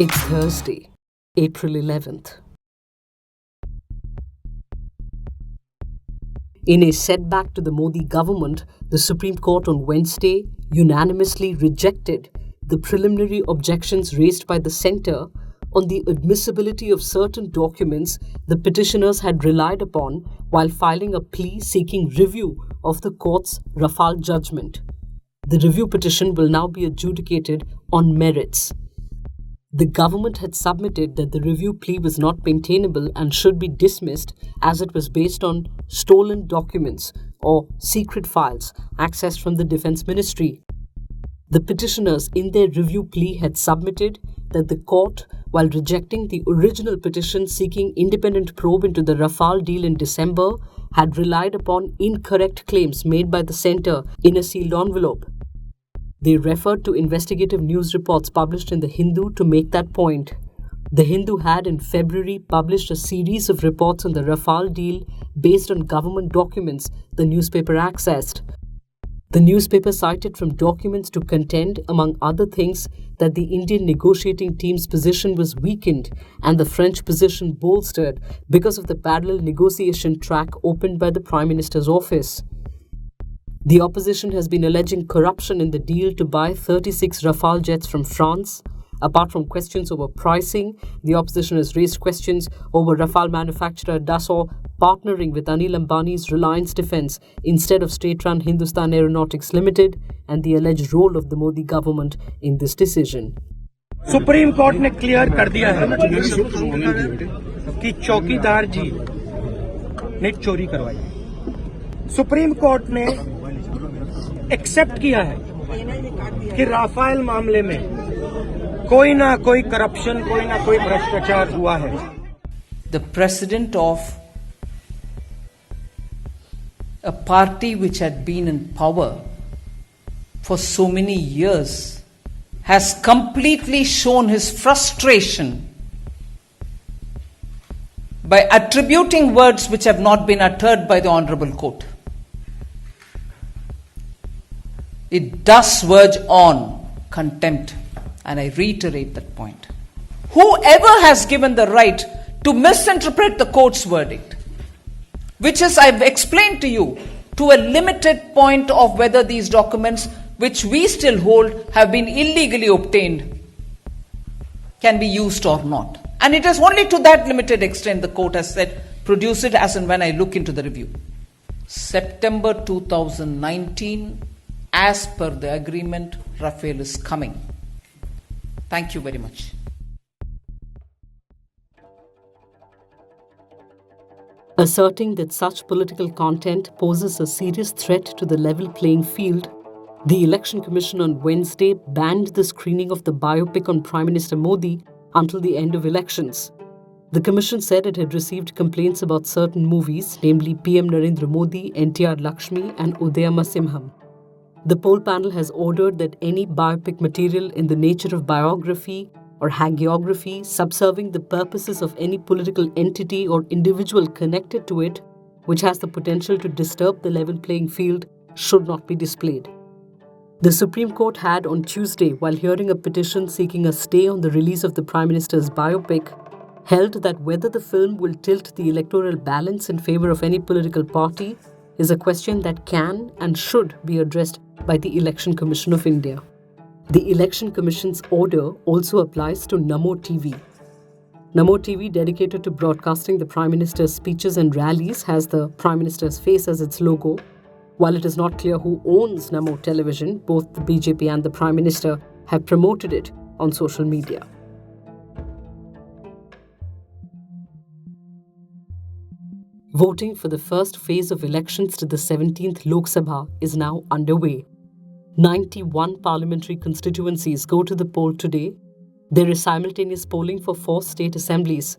It's Thursday, April 11th. In a setback to the Modi government, the Supreme Court on Wednesday unanimously rejected the preliminary objections raised by the centre on the admissibility of certain documents the petitioners had relied upon while filing a plea seeking review of the court's Rafale judgment. The review petition will now be adjudicated on merits. The government had submitted that the review plea was not maintainable and should be dismissed as it was based on stolen documents or secret files accessed from the Defence Ministry. The petitioners in their review plea had submitted that the court, while rejecting the original petition seeking independent probe into the Rafale deal in December, had relied upon incorrect claims made by the centre in a sealed envelope. They referred to investigative news reports published in The Hindu to make that point. The Hindu had in February published a series of reports on the Rafale deal based on government documents the newspaper accessed. The newspaper cited from documents to contend, among other things, that the Indian negotiating team's position was weakened and the French position bolstered because of the parallel negotiation track opened by the Prime Minister's office. The opposition has been alleging corruption in the deal to buy 36 Rafale jets from France. Apart from questions over pricing, the opposition has raised questions over Rafale manufacturer Dassault partnering with Anil Ambani's Reliance Defence instead of state-run Hindustan Aeronautics Limited and the alleged role of the Modi government in this decision. Supreme court ने clear कर दिया है कि चौकीदार जी ने चोरी करवाई। Supreme court ने एक्सेप्ट किया है कि राफेल मामले में कोई ना कोई करप्शन, कोई ना कोई भ्रष्टाचार हुआ है। The president of a party which had been in power for so many years has completely shown his frustration by attributing words which have not been uttered by the Honorable Court. It does verge on contempt, and I reiterate that point. Whoever has given the right to misinterpret the court's verdict, which is, I've explained to you, to a limited point of whether these documents, which we still hold, have been illegally obtained, can be used or not. And it is only to that limited extent the court has said, produce it as and when I look into the review. September 2019, as per the agreement, Rafale is coming. Thank you very much. Asserting that such political content poses a serious threat to the level playing field, the Election Commission on Wednesday banned the screening of the biopic on Prime Minister Modi until the end of elections. The Commission said it had received complaints about certain movies, namely PM Narendra Modi, NTR Lakshmi and Udayama Simham. The poll panel has ordered that any biopic material in the nature of biography or hagiography subserving the purposes of any political entity or individual connected to it, which has the potential to disturb the level playing field, should not be displayed. The Supreme Court had on Tuesday, while hearing a petition seeking a stay on the release of the Prime Minister's biopic, held that whether the film will tilt the electoral balance in favour of any political party is a question that can and should be addressed by the Election Commission of India. The Election Commission's order also applies to NaMo TV. NaMo TV, dedicated to broadcasting the Prime Minister's speeches and rallies, has the Prime Minister's face as its logo. While it is not clear who owns NaMo Television, both the BJP and the Prime Minister have promoted it on social media. Voting for the first phase of elections to the 17th Lok Sabha is now underway. 91 parliamentary constituencies go to the poll today. There is simultaneous polling for 4 state assemblies.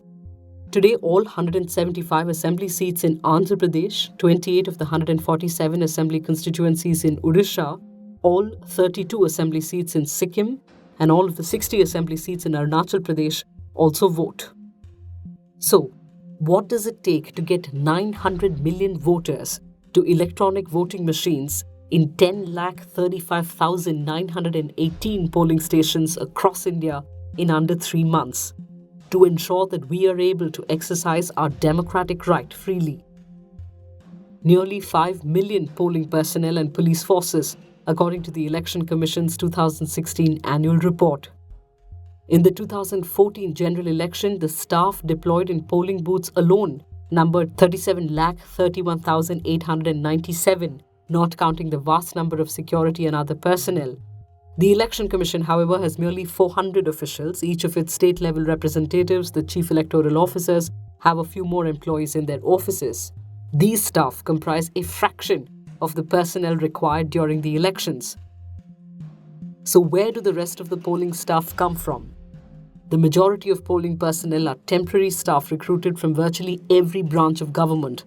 Today, all 175 assembly seats in Andhra Pradesh, 28 of the 147 assembly constituencies in Odisha, all 32 assembly seats in Sikkim, and all of the 60 assembly seats in Arunachal Pradesh also vote. So, what does it take to get 900 million voters to electronic voting machines in 10,35,918 polling stations across India in under 3 months to ensure that we are able to exercise our democratic right freely. Nearly 5 million polling personnel and police forces, according to the Election Commission's 2016 annual report. In the 2014 general election, the staff deployed in polling booths alone numbered 37,31,897, not counting the vast number of security and other personnel. The Election Commission, however, has merely 400 officials. Each of its state-level representatives, the chief electoral officers, have a few more employees in their offices. These staff comprise a fraction of the personnel required during the elections. So where do the rest of the polling staff come from? The majority of polling personnel are temporary staff recruited from virtually every branch of government.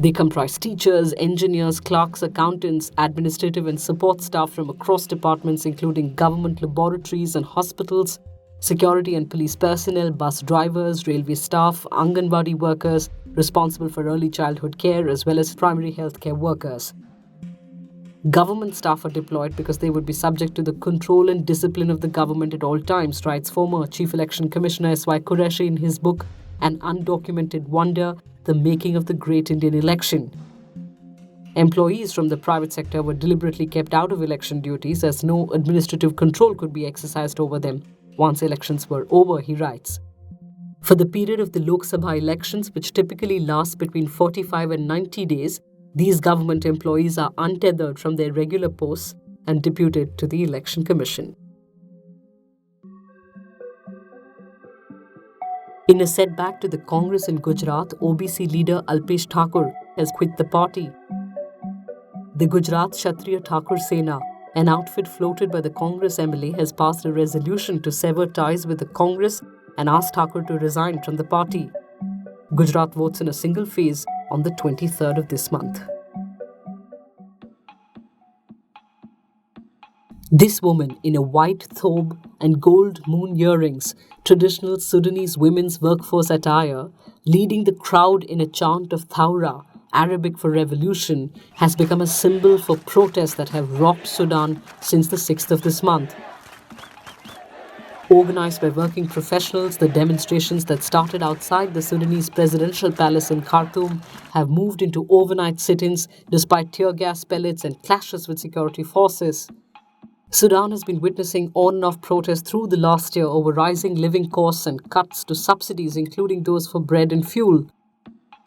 They comprise teachers, engineers, clerks, accountants, administrative and support staff from across departments including government laboratories and hospitals, security and police personnel, bus drivers, railway staff, Anganwadi workers responsible for early childhood care, as well as primary healthcare workers. Government staff are deployed because they would be subject to the control and discipline of the government at all times, writes former Chief Election Commissioner S.Y. Qureshi in his book An Undocumented Wonder, The Making of the Great Indian Election. Employees from the private sector were deliberately kept out of election duties as no administrative control could be exercised over them once elections were over, he writes. For the period of the Lok Sabha elections, which typically last between 45 and 90 days, these government employees are untethered from their regular posts and deputed to the Election Commission. In a setback to the Congress in Gujarat, OBC leader Alpesh Thakor has quit the party. The Gujarat Kshatriya Thakor Sena, an outfit floated by the Congress MLA, has passed a resolution to sever ties with the Congress and asked Thakor to resign from the party. Gujarat votes in a single phase on the 23rd of this month. This woman in a white thobe and gold moon earrings, traditional Sudanese women's workforce attire, leading the crowd in a chant of Thawra, Arabic for revolution, has become a symbol for protests that have rocked Sudan since the 6th of this month. Organized by working professionals, the demonstrations that started outside the Sudanese presidential palace in Khartoum have moved into overnight sit-ins despite tear gas pellets and clashes with security forces. Sudan has been witnessing on and off protests through the last year over rising living costs and cuts to subsidies, including those for bread and fuel.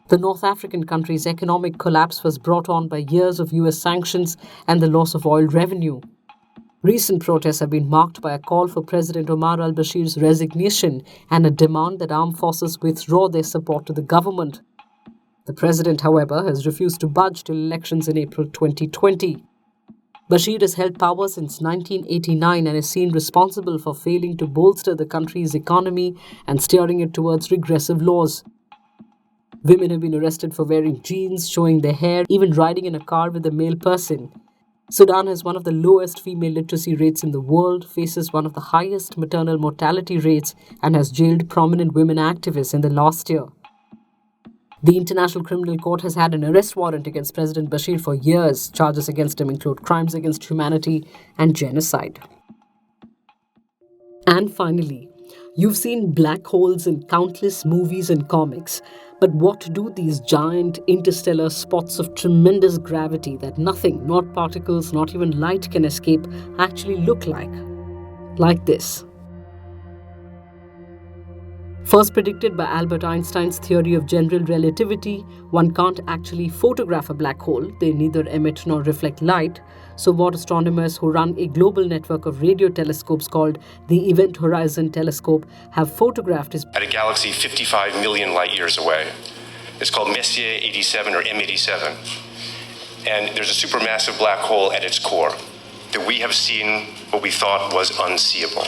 The North African country's economic collapse was brought on by years of US sanctions and the loss of oil revenue. Recent protests have been marked by a call for President Omar al-Bashir's resignation and a demand that armed forces withdraw their support to the government. The president, however, has refused to budge till elections in April 2020. Bashir has held power since 1989 and is seen responsible for failing to bolster the country's economy and steering it towards regressive laws. Women have been arrested for wearing jeans, showing their hair, even riding in a car with a male person. Sudan has one of the lowest female literacy rates in the world, faces one of the highest maternal mortality rates, and has jailed prominent women activists in the last year. The International Criminal Court has had an arrest warrant against President Bashir for years. Charges against him include crimes against humanity and genocide. And finally, you've seen black holes in countless movies and comics. But what do these giant interstellar spots of tremendous gravity that nothing, not particles, not even light can escape, actually look like? Like this. First predicted by Albert Einstein's theory of general relativity, one can't actually photograph a black hole. They neither emit nor reflect light. So what astronomers who run a global network of radio telescopes called the Event Horizon Telescope have photographed is at a galaxy 55 million light years away. It's called Messier 87 or M87. And there's a supermassive black hole at its core that we have seen what we thought was unseeable.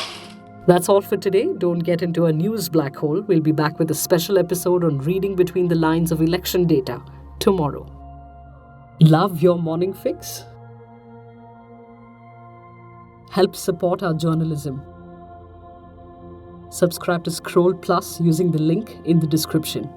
That's all for today. Don't get into a news black hole. We'll be back with a special episode on reading between the lines of election data tomorrow. Love your morning fix? Help support our journalism. Subscribe to Scroll Plus using the link in the description.